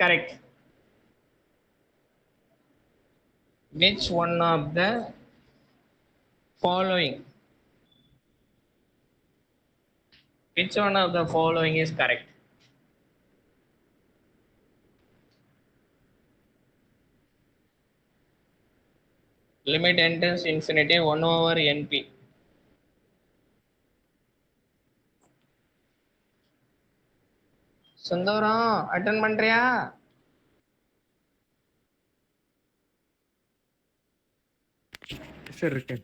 Correct. Which one of the following? Which one of the following is correct? Limit n tends to infinity 1 over np. Sundaram attend பண்றியா? Sir இருக்கேன்.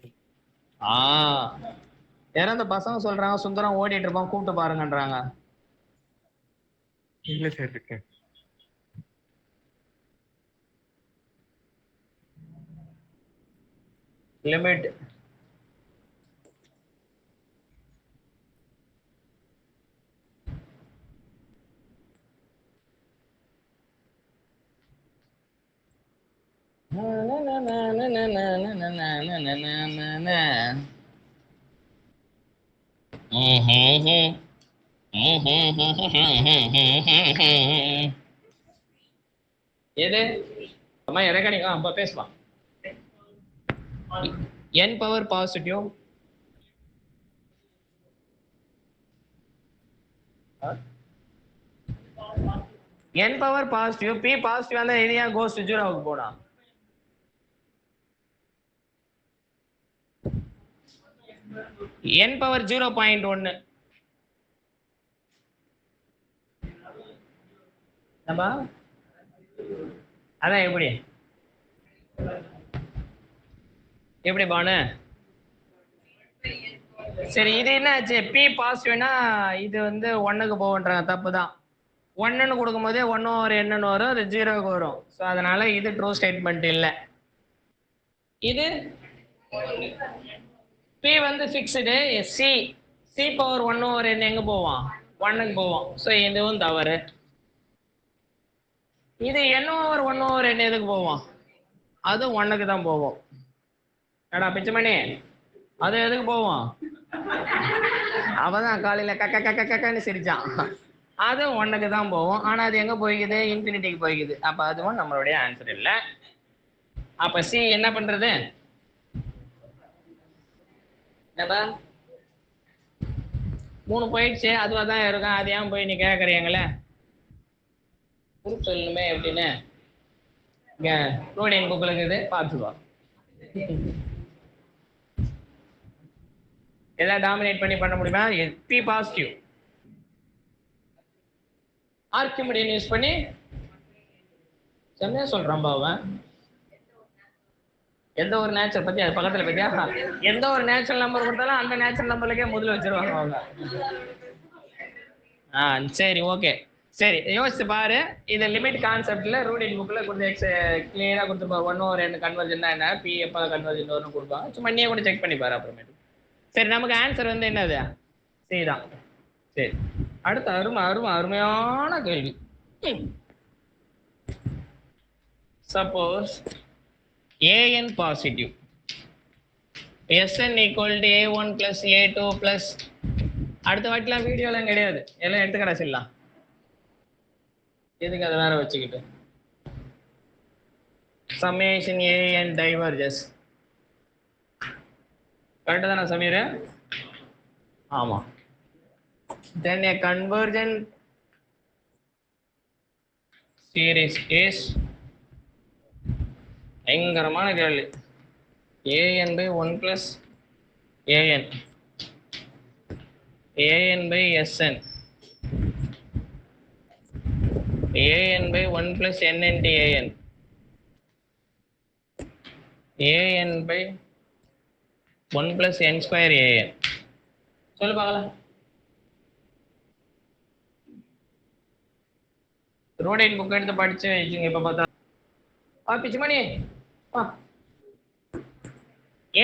யாரும் அந்த பசங்க சொல்றாங்க சுந்தரம் ஓடிட்டு இருப்பான் கூப்பிட்டு பாருங்கன்றாங்க. இல்ல சார் இருக்கேன். லிமிட் எது அம்மா ரெக்கார்டிங் அப்ப பேசலாம். n power positive n power positive p positive அந்த இது ஏன் கோஸ் டு 0க்கு போனா? n பவர் 0.1 நம்பா அதான் எப்படி எப்படி பானு? சரி இது என்னாச்சு? p பாசிட்டிவ்னா இது வந்து 1க்கு போகன்றாங்க, தப்பு தான். 1ன்னு கொடுக்கும்போதே 1 ஓவர் என்னன்னு வரும், அது 0க்கு வரும். ஸோ அதனால இது ட்ரூ ஸ்டேட்மெண்ட் இல்லை. இது p வந்து ஃபிக்ஸ்டு, c பவர் 1 ஓவர் என்ன எங்க போவான்? 1க்கு போவோம். ஸோ இதுவும் தவறு. இது n ஓவர் 1 ஓவர் என்ன எதுக்கு போவோம்? அது 1க்கு தான் போவோம். ஏடா பிச்சமணி அது எதுக்கு போவோம்? அவதான் காலையில கக்க கக்க கக்கன்னு சிரிச்சான். அது 1க்கு தான் போவோம். ஆனா அது எங்க போய்க்குது? இன்ஃபினிட்டிக்கு போய்க்குது. அப்ப அதுவும் நம்மளுடைய ஆன்சர் இல்லை. அப்ப சி என்ன பண்றது? என்னப்பா 3 போயிடுச்சு, அதுவா தான் இருக்கும். அது ஏன் போய் நீ கேட்கறீங்களே சொல்லுமே எப்படின்னு இங்க ரோடியன் புக்கில் இருக்குது, பார்த்துக்கோ. எதாவது டாமினேட் பண்ண முடியுமா? பி பாசிட்டிவ் ஆர்கிமிடியன் யூஸ் பண்ணி செம்மையா சொல்றான் அவன். எந்த ஒரு நேச்சர் பத்தி அது பக்கத்துல பத்தியா எந்த ஒரு நேச்சுரல் நம்பர் கொடுத்தாலும் அந்த நேச்சுரல் நம்பர்லக்கே முதல்ல வச்சிருவாங்க அவங்க. சரி ஓகே சரி யோசிச்சு பாரு. இது லிமிட் கான்செப்ட்ல ரூடின் புக்ல கொஞ்சம் கிளியரா கொடுத்துருப்பாரு. 1 ஓவர் n கன்வர்ஜன் என்ன, பி எப்போ கன்வர்ஜன் வரும்னு கொடுப்பாங்க. சும்மா நீயே கூட செக் பண்ணி பாரு அப்புறமேட்டு. சரி நமக்கு ஆன்சர் வந்து என்னது? சி தான். சரி அடுத்த அருமையான கேள்வி. Suppose an positive sn equal to a1 plus a2 plus அடுத்த வாட்டிலாம் வீடியோலாம் கிடையாது, எல்லாம் எடுத்துக்கடா சொல்லலாம். எதுக்கு அதை வேற வச்சுக்கிட்டு? summation an diverges. கரெக்டா தானே சமீர்? ஆமா. then a convergent series is பயங்கரமான கேள்வி. an by 1 plus an by sn an by 1 plus n into an by 1 plus n square an. சொல்லு பார்க்கலாம். ரோடைன் புக் எடுத்து படிச்சு வச்சுங்க. இப்ப பார்த்தா Pichumani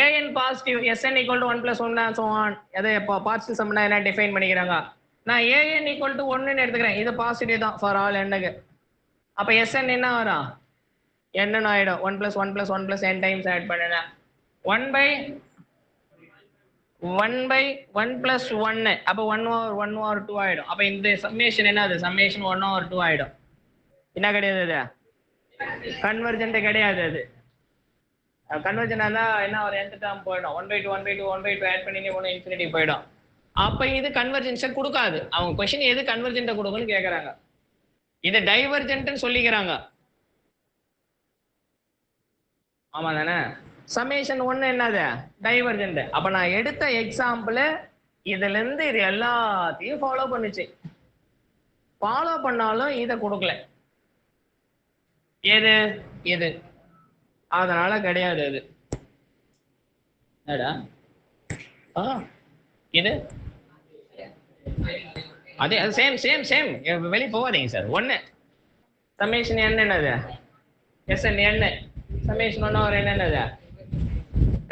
an positive sn equal to 1 plus 1 and so on. எதை பார்ஷியல் சம்னா என்ன டிஃபைன் பண்ணிக்கிறாங்க? நான் an equal to 1 ன்னு எடுத்துக்கிறேன். இது பாசிட்டிவ் தான் ஃபார் ஆல் n க்கு. அப்ப sn என்ன வரும்? n ஆயிடும். 1 plus 1 plus 1 plus n times add பண்ணுனா 1 by 1 plus 1. அப்ப 1 over 2 ஆயிடும். அப்ப இந்த சம்மேஷன் என்னது? சம்மேஷன் 1 over 2 ஆயிடும். என்ன கிடையாது அது கன்வர்ஜென்ட் கிடையாது அது கன்வர்ஜென்ட் இருந்தால் என்ன ஒரு எந்த டேர்ம் போயிடும் 1/2 1/2 1/2 ஆட் பண்ணி ஒன்று இன்ஃபினிட்டி போயிடும் அப்போ இது கன்வர்ஜென்ஸை கொடுக்காது அவங்க கொஸ்டின் எது கன்வர்ஜென்ட்டை கொடுக்குன்னு கேட்குறாங்க இது டைவர்ஜென்ட்னு சொல்லிக்கிறாங்க ஆமா தானே சமேஷன் ஒன்று என்னது டைவர்ஜென்ட் அப்போ நான் எடுத்த எக்ஸாம்பிள் இதுல இருந்து இது எல்லாத்தையும் ஃபாலோ பண்ணுச்சு ஃபாலோ பண்ணாலும் இதை கொடுக்கல எது இது அதனால கிடையாது அது இது அதே அது சேம் சேம் சேம் வெளியே போகாதீங்க சார் ஒன்று சமேஷன் என்னது எஸ்என் என்ன சமேஷன் ஒன்று ஒரு என்னது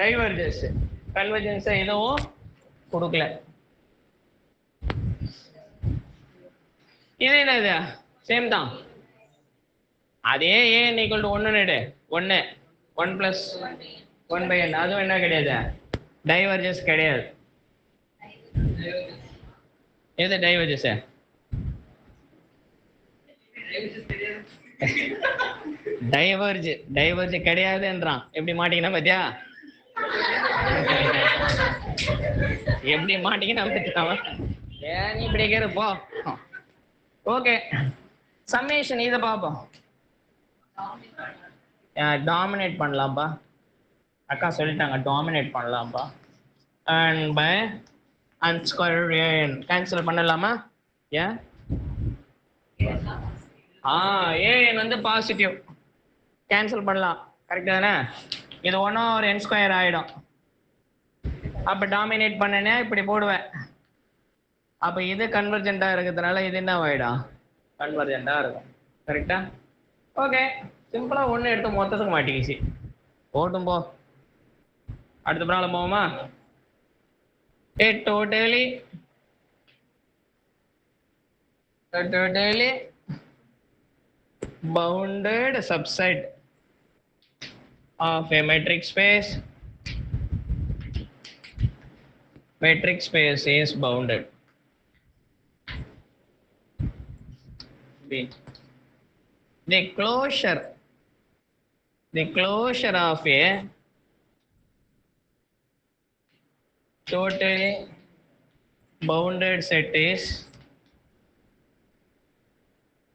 டைவர்ஜென்ஸ் கன்வர்ஜென்ஸ் எதுவும் கொடுக்கல இது என்னது சேம் தான் அதே ஏன் ஈக்குவல் டு 1 1 1 + 1/n அதுவும் என்ன கிடையாது டைவர்ஜென்ஸ் கிடையாது எது டைவர்ஜென்ஸ் டைவர்ஜ் கிடையாதுன்றான் எப்படி மாட்டீங்கன்னா பாத்தியா எப்படி மாட்டீங்கன்னா பாத்தியா ஏன் நீ இப்படி கேருப்போ ஓகே சம்மேஷன் இதை பார்ப்போம் டாமினேட் பண்ணலாம்ப்பா அக்கா சொல்லிட்டாங்க டாமினேட் பண்ணலாம்ப்பா and by and square cancel பண்ணலாமா ஏன் ஏன் வந்து பாசிட்டிவ் கேன்சல் பண்ணலாம் கரெக்ட் தானே இது ஒன்றும் ஒரு n ஸ்கொயர் ஆகிடும் அப்போ டாமினேட் பண்ணனே இப்படி போடுவேன் அப்போ இது கன்வர்ஜென்ட்டாக இருக்கிறதுனால இது என்ன ஆகிடும் கன்வர்ஜென்ட்டாக இருக்கும் கரெக்டா ஓகே சிம்பிளாக ஒன்று எடுத்து மொத்தத்துக்கு மாட்டிக்கிச்சு போட்டும் போ அடுத்த ப்ராப்ளம் போவோமா totally bounded subset of a metric space is bounded. B. The closure of a totally bounded set is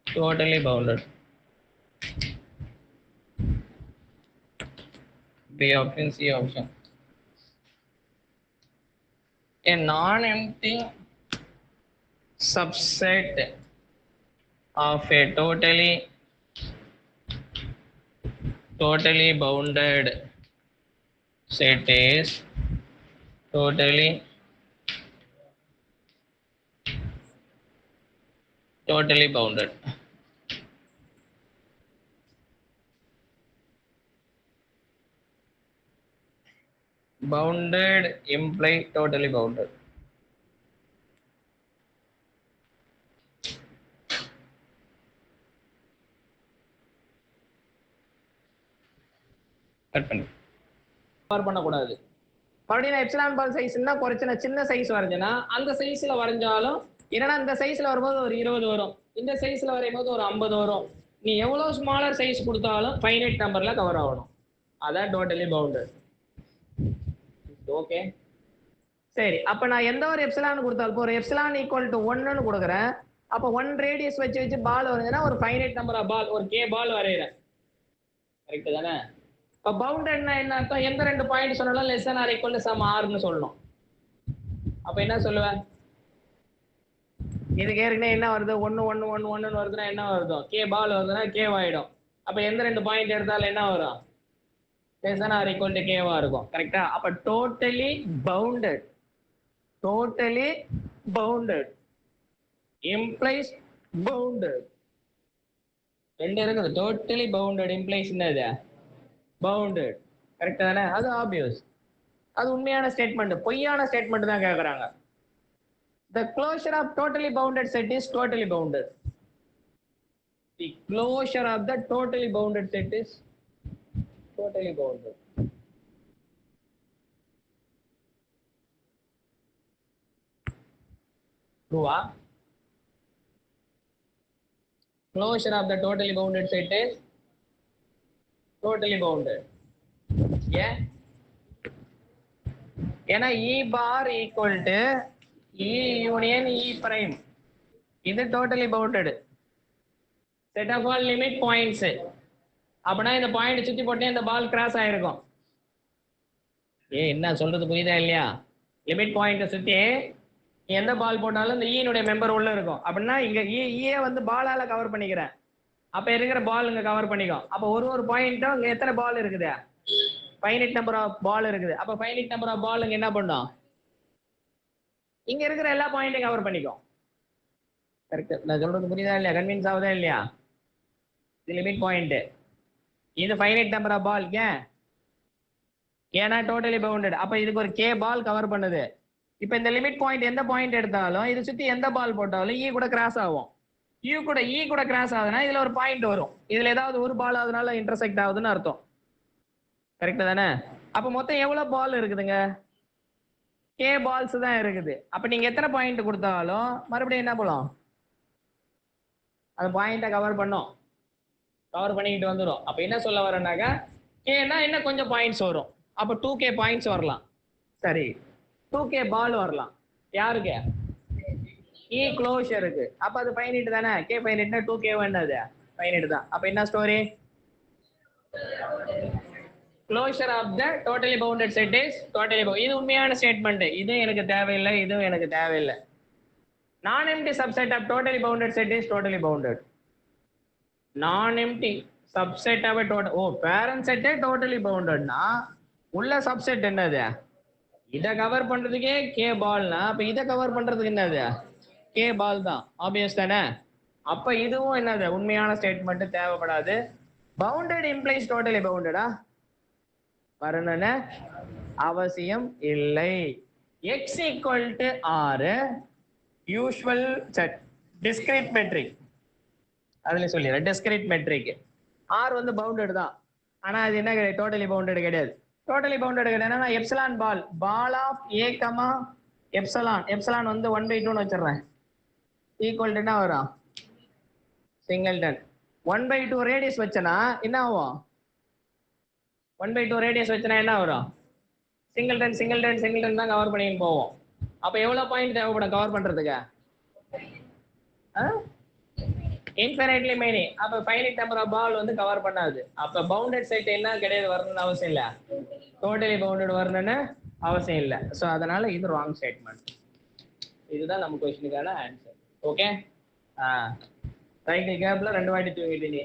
totally bounded. B option, C option. A non-empty subset of a totally bounded set is totally bounded. Bounded imply totally bounded. Cut பண்ணு cover பண்ணக்கூடாது மறுபடியும் epsilon பால் சைஸ்னா குறைச்சனா சின்ன size வரைஞ்சனா அந்த சைஸ்ல வரைஞ்சாலும் என்னன்னா இந்த சைஸ்ல வரும்போது ஒரு 20 வரும் இந்த சைஸ்ல வரையும்போது ஒரு 50 வரும் நீ எவ்வளவு ஸ்மாலர் சைஸ் கொடுத்தாலும் ஃபைனைட் நம்பர்ல கவர் ஆகணும் அதான் டோட்டலி பவுண்டட் ஓகே சரி அப்ப நான் எந்த ஒரு எப்சிலான் கொடுத்தாலும் ஒரு எப்சிலான் ஈக்குவல் டு 1ன்னு கொடுக்குறேன் அப்ப 1 ரேடியஸ் வச்சு பால் வரைஞ்சனா ஒரு ஃபைனைட் நம்பர் ஆஃப் பால் ஒரு k பால் வரையறேன் கரெக்ட் தானே இப்போ பவுண்டட்னா என்ன அர்த்தம் எந்த ரெண்டு பாயிண்ட் சொன்னாலும் less than or equal to some r ன்னு சொல்லணும் அப்ப என்ன சொல்லுவேன் இதுக்கு ஏற்கனவே என்ன வருது 1 1 1 1 ன்னு வருதுன்னா என்ன வருது k பால் வருதுன்னா k ஆயிடும் அப்ப எந்த ரெண்டு பாயிண்ட் எடுத்தாலும் என்ன வரும் less than or equal to k வா இருக்கும் கரெக்ட்டா அப்ப டோட்டலி பவுண்டட் implies bounded ரெண்டு இருக்குது டோட்டலி பவுண்டட் implies என்னது பவுண்டட் கரெக்ட் தானே அது ஆப்வியஸ் அது உண்மையான ஸ்டேட்மெண்ட் பொய்யான ஸ்டேட்மெண்ட் தான் கேக்குறாங்க the closure of totally bounded set is totally bounded the closure of the totally bounded set is totally bounded true closure of the totally bounded set is totally bounded. Yeah, ஏன்னா E bar equal to E union E prime. இது totally bounded. Set of all limit points. அப்படின்னா இந்த point சுத்தி போட்டே இந்த பால் cross ஆயிருக்கும். என்ன சொல்றது புரியுதா இல்லையா? லிமிட் பாயிண்ட்டை சுத்தி எந்த பால் போட்டாலும் இந்த ஈனுடைய மெம்பர் உள்ள இருக்கும். அப்படின்னா இங்க ஈயே வந்து பாலால கவர் பண்ணிக்கிறேன். அப்ப இருக்கிற பால் இங்க கவர் பண்ணிக்கும். அப்ப ஒரு பாயிண்ட்டும் இங்க எத்தனை பால் இருக்குது? ஃபைனைட் நம்பர் ஆஃப் பால் இருக்குது. அப்ப ஃபைனைட் நம்பர் ஆஃப் பால் இங்க என்ன பண்ணும்? இங்க இருக்கிற எல்லா பாயிண்ட்டையும் கவர் பண்ணிக்கும். கரெக்ட். நான் சொல்றது புரியுதா இல்லையா? கன்வின்ஸ் ஆகுதா இல்லையா? இது லிமிட் பாயிண்ட், இது ஃபைனைட் நம்பர் ஆஃப் பால். ஏன்னா டோட்டலி பவுண்டட். அப்ப இதுக்கு ஒரு கே பால் கவர் பண்ணுது. இப்ப இந்த லிமிட் பாயிண்ட் எந்த பாயிண்ட் எடுத்தாலும் இது சுத்தி எந்த பால் போட்டாலும் ஈ கூட கிராஸ் ஆகும். ஈ கூட கிராஸ் ஆகுதுன்னா இதுல ஒரு பாயிண்ட் வரும். இதுல ஏதாவது ஒரு பால் அதனால இன்டர்செக்ட் ஆகுதுன்னு அர்த்தம். கரெக்ட் தானே? அப்ப மொத்தம் எவ்வளவு பால் இருக்குதுங்க? கே பால்ஸ் தான் இருக்குது. அப்ப நீங்க எத்தனை பாயிண்ட் கொடுத்தாலும் மறுபடியும் என்ன போலாம், அந்த பாயிண்ட கவர் பண்ணும், கவர் பண்ணிக்கிட்டு வந்துடும். அப்ப என்ன சொல்ல வரேன்னாக்கா, கேனா இன்னும் கொஞ்சம் பாயிண்ட்ஸ் வரும். அப்ப 2K பாயிண்ட்ஸ் வரலாம். சரி, 2K பால் வரலாம். யாருக்கு? E க்ளோஷருக்கு. அப்ப அது ஃபைனைட் தானே? K ஃபைனைட்னா 2K என்னது? ஃபைனைட் தான். அப்ப என்ன story? Closure of the totally bounded set is totally bounded. இது உண்மையான ஸ்டேட்மெண்ட். இது எனக்கு தேவையில்லை, இதுவும் எனக்கு தேவையில்லை. நான் empty subset of totally bounded set is totally bounded. நான் empty subset of total, parent செட்டே டோட்டலி பவுண்டட்னா உள்ள சப்செட் என்னது? இதை கவர் பண்றதுக்கே கே பால்னா அப்ப இதை கவர் பண்றதுக்கு என்னது? கே பால் தான். ஆப்வியஸ் தானே? அப்ப இதுவும் என்னது? உண்மையான ஸ்டேட்மெண்ட் தேவைப்படாது. பவுண்டட் இம்ப்ளைஸ் டோட்டலி பவுண்டடா வரணும்னு அவசியம் இல்லை. X equal to R usual set discrete metric. அதுல சொல்லிடுறேன், டிஸ்கிரீட் மெட்ரிக். ஆர் வந்து பவுண்டட் தான், ஆனா அது என்ன கிடையாது? டோட்டலி பவுண்டட் கிடையாது. டோட்டலி பவுண்டட் கிடையாது. Epsilon ball, ball of a comma epsilon, epsilon வந்து 1/2 வச்சிடுறேன். ஈக்குவல் டு என்ன வரும்? சிங்கிள்டன். 1/2 ரேடியஸ் வச்சனா என்ன ஆகும்? 1/2 ரேடியஸ் வச்சனா என்ன வரும்? சிங்கிள்டன் சிங்கிள்டன் சிங்கிள்டன் தான் கவர் பண்ணின்னு போவோம். அப்ப எவ்வளவு பாயிண்ட் தேவைப்படும் கவர் பண்றதுக்கு? Infinitely many. அப்ப ஃபைனைட் நம்பர் ஆஃப் பால் வந்து கவர் பண்ணாது. அப்ப பவுண்டட் செட் என்ன கிடையாது, வரணும்னு அவசியம் இல்ல. டோட்டலி பவுண்டட் வரணும்னு அவசியம் இல்ல. சோ அதனால இது ராங் ஸ்டேட்மெண்ட். இதுதான் நம்ம क्वेश्चनக்கான ஆன்சர். ஓகே. ரைட் கேப்ல 2 வாட்டி தூங்கிட்டு நீ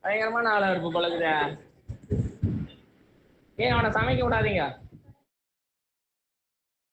பயங்கரமான ஆளா இருப்பு பழகுதா. அவனை சமைக்க விடாதீங்க.